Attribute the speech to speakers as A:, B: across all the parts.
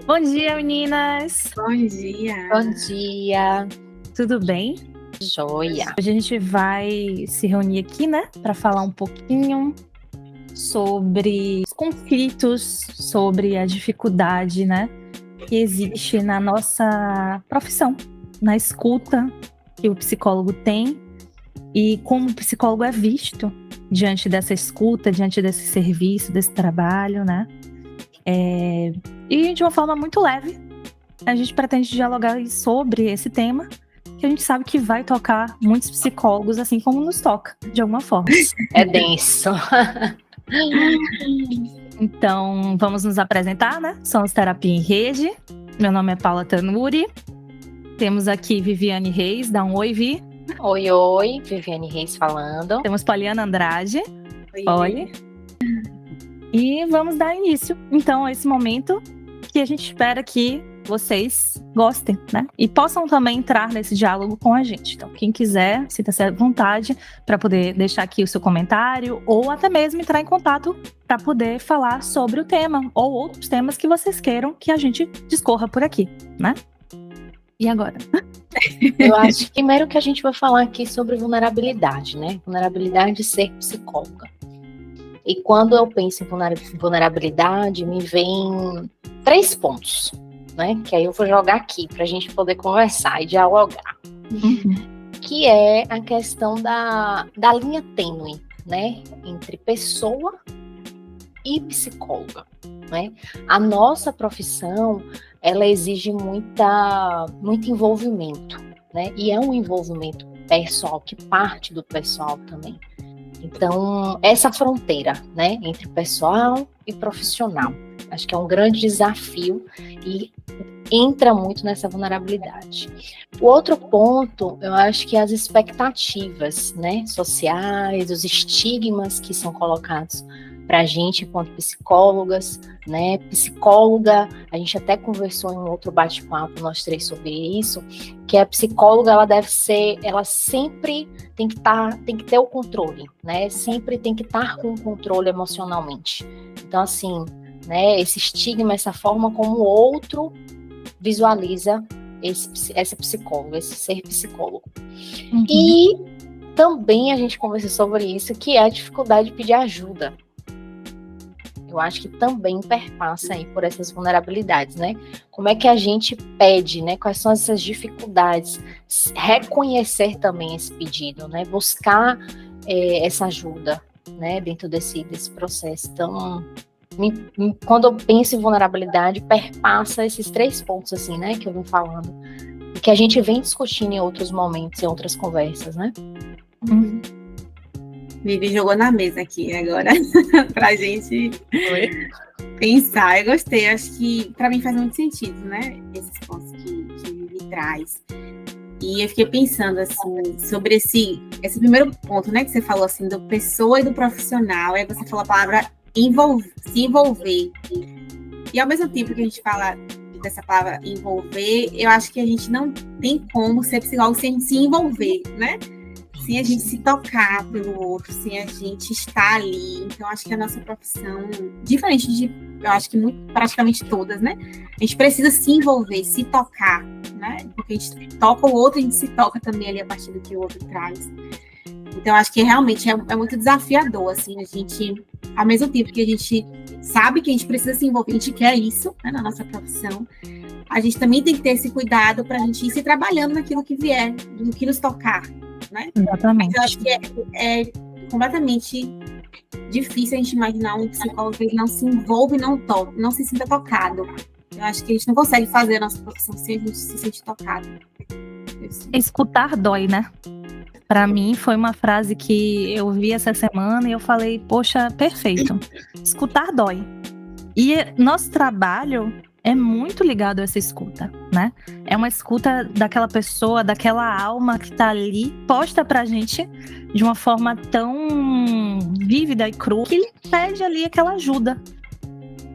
A: Bom dia, meninas!
B: Bom dia!
C: Bom dia!
A: Tudo bem?
C: Joia!
A: Hoje a gente vai se reunir aqui, né? Para falar um pouquinho sobre os conflitos, sobre a dificuldade, né? Que existe na nossa profissão, na escuta que o psicólogo tem e como o psicólogo é visto diante dessa escuta, diante desse serviço, desse trabalho, né? E de uma forma muito leve, a gente pretende dialogar sobre esse tema, que a gente sabe que vai tocar muitos psicólogos, assim como nos toca, de alguma forma.
C: É denso.
A: Então, vamos nos apresentar, né? Somos Terapia em Rede. Meu nome é Paula Tanuri. Temos aqui Viviane Reis, dá um oi, Vi.
C: Oi, Viviane Reis falando.
A: Temos Poliana Andrade.
B: Oi.
A: Oi. E vamos dar início, então, a esse momento que a gente espera que vocês gostem, né? E possam também entrar nesse diálogo com a gente. Então, quem quiser, sinta-se à vontade para poder deixar aqui o seu comentário ou até mesmo entrar em contato para poder falar sobre o tema ou outros temas que vocês queiram que a gente discorra por aqui, né? E agora?
C: Eu acho que primeiro que a gente vai falar aqui sobre vulnerabilidade, né? Vulnerabilidade de ser psicóloga. E quando eu penso em vulnerabilidade, me vem 3 pontos, né? Que aí eu vou jogar aqui para a gente poder conversar e dialogar. Que é a questão da linha tênue, né? Entre pessoa e psicóloga, né? A nossa profissão, ela exige muito envolvimento, né? E é um envolvimento pessoal, que parte do pessoal também. Então, essa fronteira, né, entre pessoal e profissional, acho que é um grande desafio e entra muito nessa vulnerabilidade. O outro ponto, eu acho que as expectativas, né, sociais, os estigmas que são colocados para a gente enquanto psicólogas, né, psicóloga, a gente até conversou em um outro bate-papo, nós 3, sobre isso, que a psicóloga, ela sempre tem que ter o controle, né, sempre tem que estar com o controle emocionalmente. Então, assim, né, esse estigma, essa forma como o outro visualiza essa psicóloga, esse ser psicólogo. E também a gente conversou sobre isso, que é a dificuldade de pedir ajuda. Eu acho que também perpassa aí por essas vulnerabilidades, né? Como é que a gente pede, né? Quais são essas dificuldades? Reconhecer também esse pedido, né? Buscar essa ajuda, né? Dentro desse processo. Então, quando eu penso em vulnerabilidade, perpassa esses 3 pontos, assim, né? Que eu vim falando. E que a gente vem discutindo em outros momentos, em outras conversas, né?
B: Vivi jogou na mesa aqui agora pra gente pensar. Eu gostei, acho que pra mim faz muito sentido, né? Esses pontos que Vivi traz. E eu fiquei pensando assim sobre esse primeiro ponto, né? Que você falou assim do pessoa e do profissional. Aí você falou a palavra se envolver. E ao mesmo tempo que a gente fala dessa palavra envolver, eu acho que a gente não tem como ser psicólogo sem se envolver, né? Sem a gente se tocar pelo outro, sem a gente estar ali. Então, acho que a nossa profissão, diferente de, eu acho que praticamente todas, né? A gente precisa se envolver, se tocar, né? Porque a gente toca o outro, a gente se toca também ali a partir do que o outro traz. Então, acho que realmente é muito desafiador, assim, a gente, ao mesmo tempo que a gente sabe que a gente precisa se envolver, a gente quer isso, né, na nossa profissão, a gente também tem que ter esse cuidado para a gente ir se trabalhando naquilo que vier, no que nos tocar, né?
A: Exatamente.
B: Eu acho que é completamente difícil a gente imaginar um psicólogo que não se envolve e não se sinta tocado. Eu acho que a gente não consegue fazer a nossa profissão sem a gente se sentir tocado.
A: Escutar dói, né? Para mim foi uma frase que eu vi essa semana e eu falei, poxa, perfeito. Escutar dói. E nosso trabalho é muito ligado a essa escuta, né? É uma escuta daquela pessoa, daquela alma que tá ali, posta pra gente de uma forma tão vívida e crua, que ele pede ali aquela ajuda.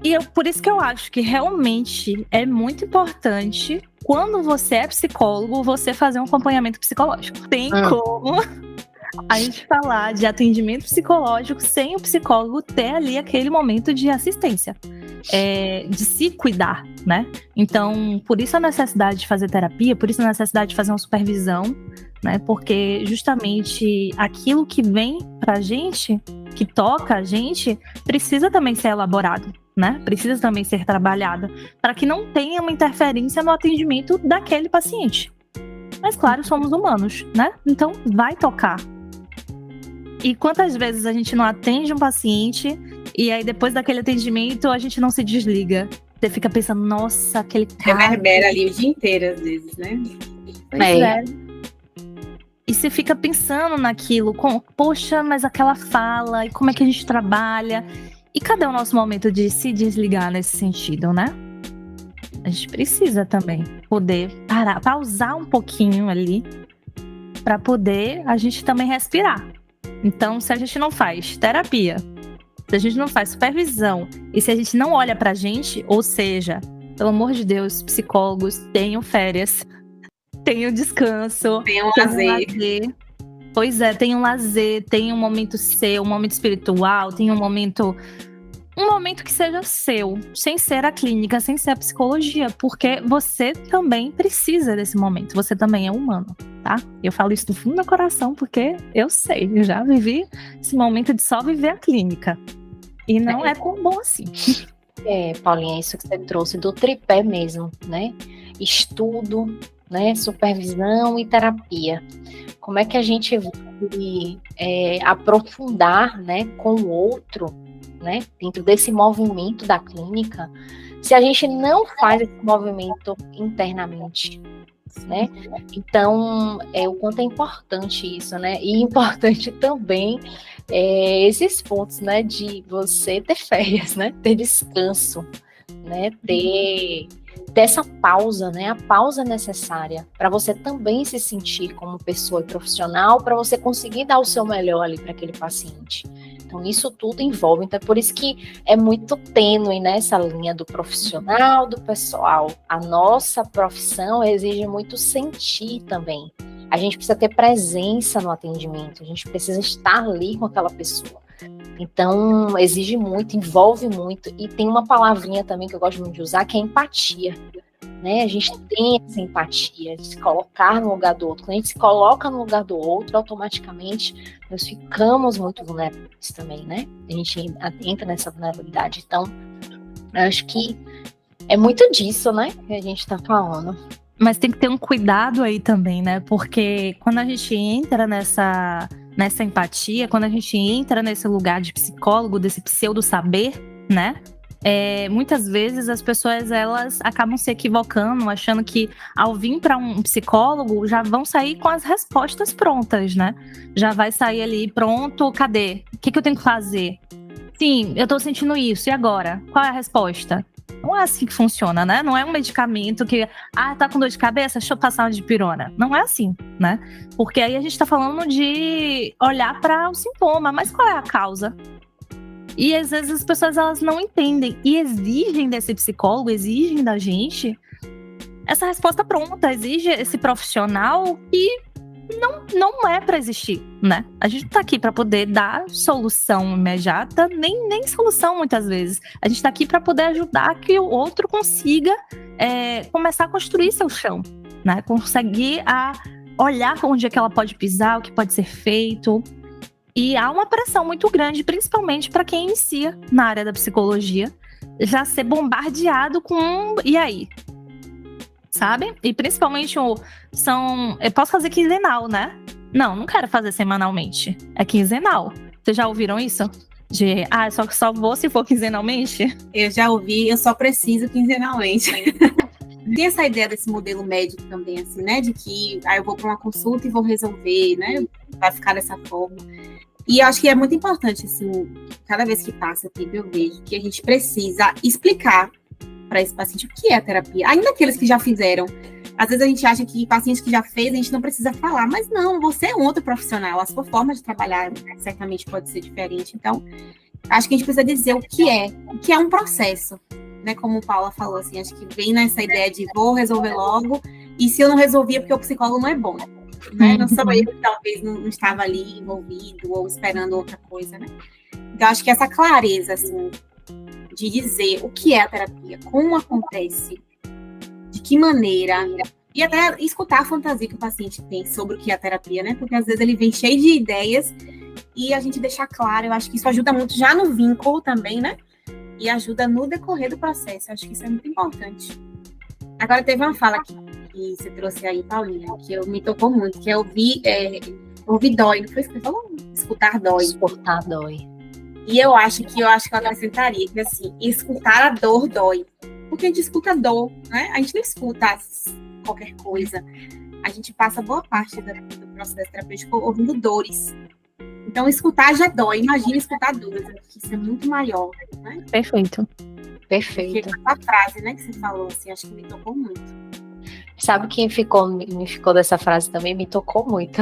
A: E por isso que eu acho que realmente é muito importante, quando você é psicólogo, você fazer um acompanhamento psicológico. Tem como a gente falar de atendimento psicológico sem o psicólogo ter ali aquele momento de assistência, de se cuidar, né? Então, por isso a necessidade de fazer terapia, por isso a necessidade de fazer uma supervisão, né? Porque justamente aquilo que vem pra gente, que toca a gente, precisa também ser elaborado, né? Precisa também ser trabalhado, para que não tenha uma interferência no atendimento daquele paciente. Mas claro, somos humanos, né? Então vai tocar. E quantas vezes a gente não atende um paciente e aí depois daquele atendimento a gente não se desliga? Você fica pensando, nossa, aquele cara...
B: Reverbera ali o dia inteiro, às vezes, né?
A: Pois é. E você fica pensando naquilo, poxa, mas aquela fala, e como é que a gente trabalha? E cadê o nosso momento de se desligar nesse sentido, né? A gente precisa também poder parar, pausar um pouquinho ali, para poder a gente também respirar. Então, se a gente não faz terapia, se a gente não faz supervisão, e se a gente não olha pra gente, ou seja, pelo amor de Deus, psicólogos, tenham férias, tenham descanso,
B: tenham lazer.
A: Pois é, tenham lazer, tenham um momento seu, um momento espiritual, tenham um momento que seja seu, sem ser a clínica, sem ser a psicologia, porque você também precisa desse momento, você também é humano, tá? Eu falo isso do fundo do coração porque eu sei, eu já vivi esse momento de só viver a clínica, e não é tão bom assim.
C: Paulinha, isso que você trouxe do tripé mesmo, né? Estudo, né? Supervisão e terapia. Como é que a gente vai aprofundar, né, com o outro, né, dentro desse movimento da clínica, se a gente não faz esse movimento internamente, né? Então, o quanto é importante isso, né? E importante também esses pontos, né, de você ter férias, né? Ter descanso, né? Ter essa pausa, né? A pausa necessária para você também se sentir como pessoa e profissional, para você conseguir dar o seu melhor ali para aquele paciente. Então, isso tudo envolve. Então, é por isso que é muito tênue, né, essa linha do profissional, do pessoal. A nossa profissão exige muito sentir também. A gente precisa ter presença no atendimento, a gente precisa estar ali com aquela pessoa. Então, exige muito, envolve muito. E tem uma palavrinha também que eu gosto muito de usar, que é empatia. Né? A gente tem essa empatia de se colocar no lugar do outro. Quando a gente se coloca no lugar do outro, automaticamente nós ficamos muito vulneráveis também, né? A gente entra nessa vulnerabilidade. Então, eu acho que é muito disso, né, que a gente está falando.
A: Mas tem que ter um cuidado aí também, né? Porque quando a gente entra nessa empatia, quando a gente entra nesse lugar de psicólogo, desse pseudo-saber, né? Muitas vezes as pessoas, elas acabam se equivocando, achando que ao vir para um psicólogo já vão sair com as respostas prontas, né? Já vai sair ali, pronto, cadê? O que eu tenho que fazer? Sim, eu tô sentindo isso, e agora? Qual é a resposta? Não é assim que funciona, né? Não é um medicamento que, tá com dor de cabeça, deixa eu passar uma dipirona. Não é assim, né? Porque aí a gente tá falando de olhar para o sintoma, mas qual é a causa? E às vezes as pessoas, elas não entendem e exigem desse psicólogo, exigem da gente essa resposta pronta, exige esse profissional que não é para existir, né? A gente tá aqui para poder dar solução imediata, nem solução muitas vezes. A gente tá aqui para poder ajudar que o outro consiga começar a construir seu chão, né? Conseguir olhar onde é que ela pode pisar, o que pode ser feito. E há uma pressão muito grande, principalmente para quem inicia na área da psicologia, já ser bombardeado com e aí? Sabe? E principalmente eu posso fazer quinzenal, né? Não quero fazer semanalmente. É quinzenal. Vocês já ouviram isso? Só vou se for quinzenalmente?
B: Eu já ouvi, eu só preciso quinzenalmente. Tem essa ideia desse modelo médico também, assim, né? De que eu vou para uma consulta e vou resolver, né? Vai ficar dessa forma. E eu acho que é muito importante, assim, cada vez que passa tempo eu vejo que a gente precisa explicar para esse paciente o que é a terapia. Ainda aqueles que já fizeram. Às vezes a gente acha que paciente que já fez, a gente não precisa falar. Mas não, você é um outro profissional. A sua forma de trabalhar certamente pode ser diferente. Então, acho que a gente precisa dizer o que é um processo. Né, como Paula falou, assim, acho que vem nessa ideia de vou resolver logo, e se eu não resolvi é porque o psicólogo não é bom. né? Não sou eu que talvez não estava ali envolvido ou esperando outra coisa, né? Então, acho que essa clareza, assim, de dizer o que é a terapia, como acontece, de que maneira, e até escutar a fantasia que o paciente tem sobre o que é a terapia, né? Porque às vezes ele vem cheio de ideias e a gente deixar claro, eu acho que isso ajuda muito já no vínculo também, né? E ajuda no decorrer do processo, eu acho que isso é muito importante. Agora, teve uma fala que você trouxe aí, Paulinha, que me tocou muito, que é ouvir dói, não foi isso que você falou? Escutar dói.
C: Escutar dói.
B: E eu acho que eu acrescentaria que, assim, escutar a dor dói. Porque a gente escuta dor, né? A gente não escuta qualquer coisa. A gente passa boa parte do processo terapêutico ouvindo dores. Então, escutar já dói. Imagina escutar dores. Isso é muito maior, né?
A: Perfeito.
C: Perfeito.
B: Porque a frase, né, que você falou, assim, acho que me tocou muito.
C: Sabe quem me ficou dessa frase também? Me tocou muito.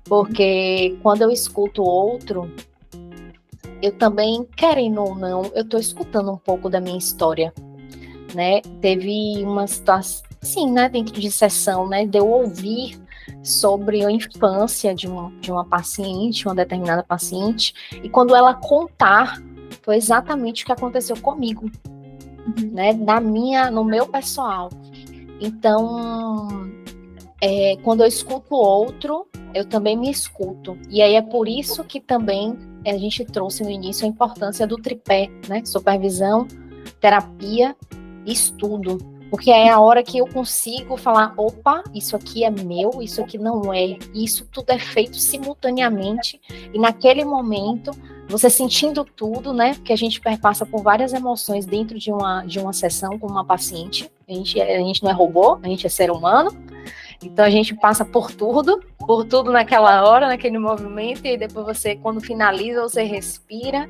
C: Porque quando eu escuto outro, eu também, querendo ou não, eu estou escutando um pouco da minha história, né? Teve uma situação, sim, né, dentro de sessão, né, de eu ouvir sobre a infância de uma paciente, uma determinada paciente, e quando ela contar, foi exatamente o que aconteceu comigo, né, no meu pessoal. Então, quando eu escuto outro, eu também me escuto. E aí é por isso que também a gente trouxe no início a importância do tripé, né? Supervisão, terapia e estudo. Porque é a hora que eu consigo falar, opa, isso aqui é meu, isso aqui não é. E isso tudo é feito simultaneamente. E naquele momento, você sentindo tudo, né? Porque a gente perpassa por várias emoções dentro de uma sessão com uma paciente. A gente não é robô, a gente é ser humano. Então a gente passa por tudo naquela hora, naquele movimento, e depois você, quando finaliza, você respira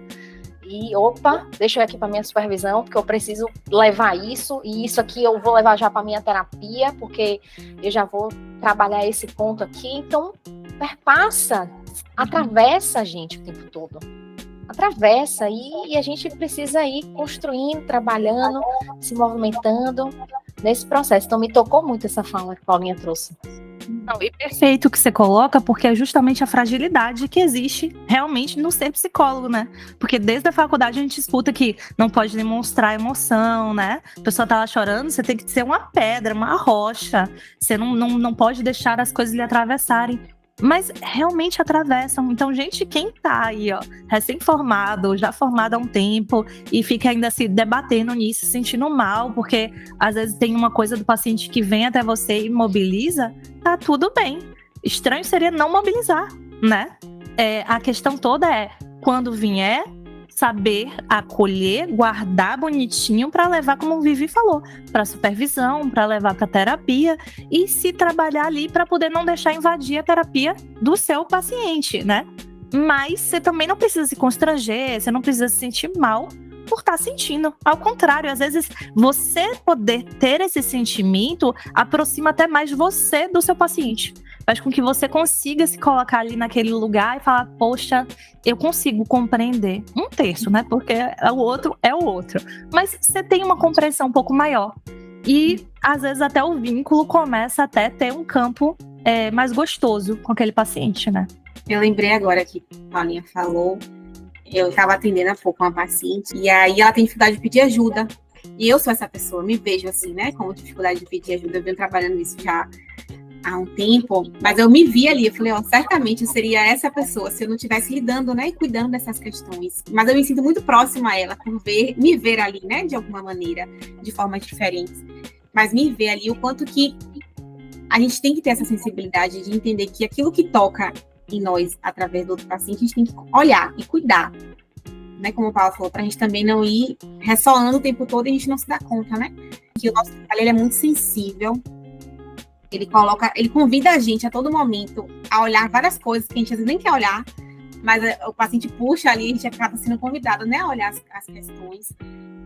C: e, opa, deixa eu ir aqui para minha supervisão, porque eu preciso levar isso, e isso aqui eu vou levar já para minha terapia, porque eu já vou trabalhar esse ponto aqui. Então, perpassa, atravessa a gente o tempo todo. Atravessa, e a gente precisa ir construindo, trabalhando, se movimentando nesse processo. Então, me tocou muito essa fala que a Paulinha trouxe.
A: Não, e perfeito o que você coloca, porque é justamente a fragilidade que existe realmente no ser psicólogo, né? Porque desde a faculdade a gente escuta que não pode demonstrar emoção, né? A pessoa tá lá chorando, você tem que ser uma pedra, uma rocha. Você não pode deixar as coisas lhe atravessarem. Mas realmente atravessam. Então, gente, quem tá aí, ó, recém-formado, já formado há um tempo, e fica ainda se debatendo nisso, se sentindo mal, porque às vezes tem uma coisa do paciente que vem até você e mobiliza, tá tudo bem. Estranho seria não mobilizar, né? A questão toda é, quando vier, saber acolher, guardar bonitinho para levar, como o Vivi falou, para supervisão, para levar para terapia e se trabalhar ali para poder não deixar invadir a terapia do seu paciente, né? Mas você também não precisa se constranger, você não precisa se sentir mal por estar sentindo. Ao contrário, às vezes você poder ter esse sentimento aproxima até mais você do seu paciente. Faz com que você consiga se colocar ali naquele lugar e falar, poxa, eu consigo compreender. 1/3, né? Porque o outro é o outro. Mas você tem uma compreensão um pouco maior. E, às vezes, até o vínculo começa até ter um campo mais gostoso com aquele paciente, né?
B: Eu lembrei agora que a Paulinha falou, eu estava atendendo há pouco uma paciente, e aí ela tem dificuldade de pedir ajuda. E eu sou essa pessoa, me vejo assim, né? Com dificuldade de pedir ajuda. Eu venho trabalhando isso já há um tempo, mas eu me vi ali, eu falei, ó, certamente eu seria essa pessoa se eu não estivesse lidando, né, e cuidando dessas questões. Mas eu me sinto muito próxima a ela, por me ver ali, né, de alguma maneira, de formas diferentes. Mas me ver ali o quanto que a gente tem que ter essa sensibilidade de entender que aquilo que toca em nós, através do outro paciente, a gente tem que olhar e cuidar, né, como o Paulo falou, para a gente também não ir ressoando o tempo todo e a gente não se dá conta, né, que o nosso trabalho ele é muito sensível. Ele convida a gente a todo momento a olhar várias coisas que a gente às vezes nem quer olhar, mas o paciente puxa ali, a gente acaba sendo convidado, né, a olhar as questões.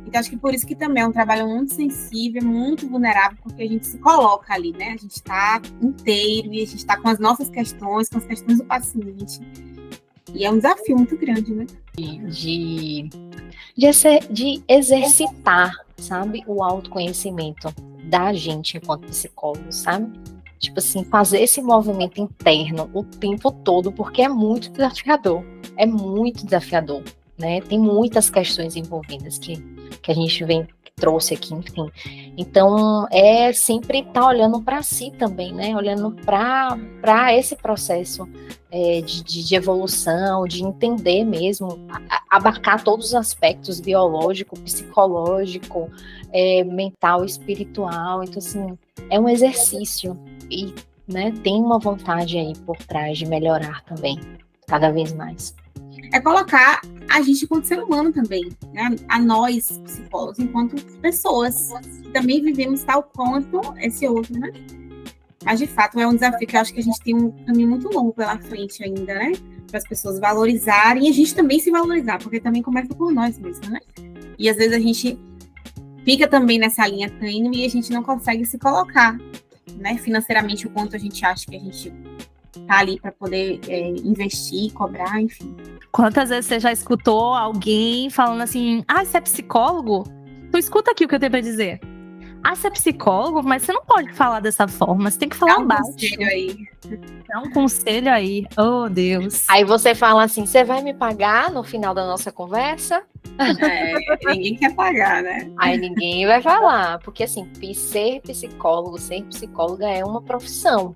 B: Então, acho que por isso que também é um trabalho muito sensível, muito vulnerável, porque a gente se coloca ali, né, a gente está inteiro e a gente está com as nossas questões, com as questões do paciente. E é um desafio muito grande, né?
C: De exercitar, sabe, o autoconhecimento da gente enquanto psicólogo, sabe? tipo assim, fazer esse movimento interno o tempo todo, porque é muito desafiador. É muito desafiador, né? Tem muitas questões envolvidas que a gente trouxe aqui, enfim. Então, é sempre estar olhando para si também, né? Olhando para esse processo de evolução, de entender mesmo, abarcar todos os aspectos biológico, psicológico, mental, espiritual. Então, assim, é um exercício e, né, tem uma vontade aí por trás de melhorar também, cada vez mais.
B: É colocar a gente enquanto ser humano também, né? A nós, psicólogos, enquanto pessoas, que também vivemos tal quanto esse outro, né? Mas, de fato, é um desafio que eu acho que a gente tem um caminho muito longo pela frente ainda, né? Para as pessoas valorizarem e a gente também se valorizar, porque também começa por nós mesmos, né? E, às vezes, a gente fica também nessa linha tênue e a gente não consegue se colocar, né? Financeiramente, o quanto a gente acha que a gente tá ali para poder investir, cobrar, enfim.
A: Quantas vezes você já escutou alguém falando assim, você é psicólogo? Tu escuta aqui o que eu tenho pra dizer. Você é psicólogo, mas você não pode falar dessa forma, você tem que falar baixo.
B: Conselho aí.
A: Dá um conselho aí, oh Deus.
C: Aí você fala assim, você vai me pagar no final da nossa conversa?
B: Ninguém quer pagar, né?
C: Aí ninguém vai falar, porque assim, ser psicóloga é uma profissão.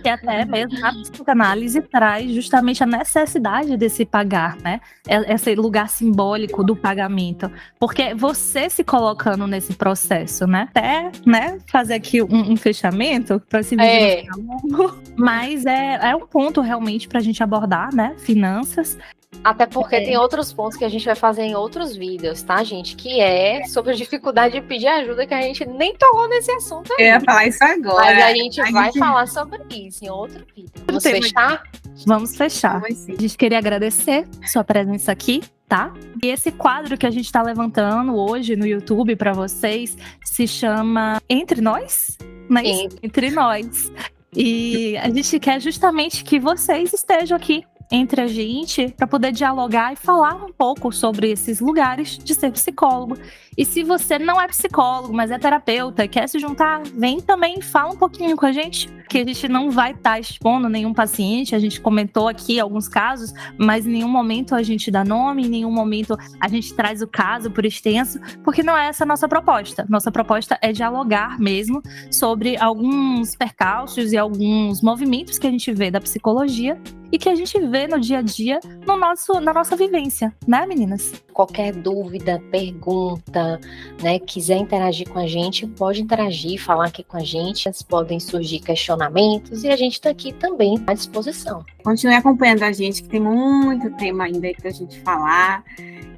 A: E até mesmo a psicanálise traz justamente a necessidade desse pagar, né? Esse lugar simbólico do pagamento. Porque você se colocando nesse processo, né? Até, né, fazer aqui um fechamento para esse vídeo ficar longo. Mas é um ponto realmente para a gente abordar, né? Finanças.
C: Até porque tem outros pontos que a gente vai fazer em outros vídeos, tá, gente? Que é sobre a dificuldade de pedir ajuda, que a gente nem tocou nesse assunto ainda.
B: Eu ia falar isso agora.
C: Mas a gente vai falar sobre isso em outro vídeo. Vamos fechar?
A: Vamos fechar. A gente queria agradecer sua presença aqui, tá? E esse quadro que a gente tá levantando hoje no YouTube para vocês se chama Entre Nós? Não é isso? Entre Nós. E a gente quer justamente que vocês estejam aqui entre a gente para poder dialogar e falar um pouco sobre esses lugares de ser psicólogo. E se você não é psicólogo, mas é terapeuta e quer se juntar, vem também, fala um pouquinho com a gente, que a gente não vai estar expondo nenhum paciente. A gente comentou aqui alguns casos, mas em nenhum momento a gente dá nome, em nenhum momento a gente traz o caso por extenso, porque não é essa a nossa proposta. Nossa proposta é dialogar mesmo sobre alguns percalços e alguns movimentos que a gente vê da psicologia e que a gente vê no dia a dia na nossa vivência, né, meninas?
C: Qualquer dúvida, pergunta, né, quiser interagir com a gente, pode interagir, falar aqui com a gente. Podem surgir questionamentos e a gente está aqui também à disposição.
B: Continue acompanhando a gente, que tem muito tema ainda aí pra gente falar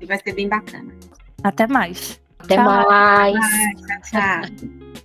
B: e vai ser bem bacana.
A: Até mais.
C: Até mais.
B: Tchau.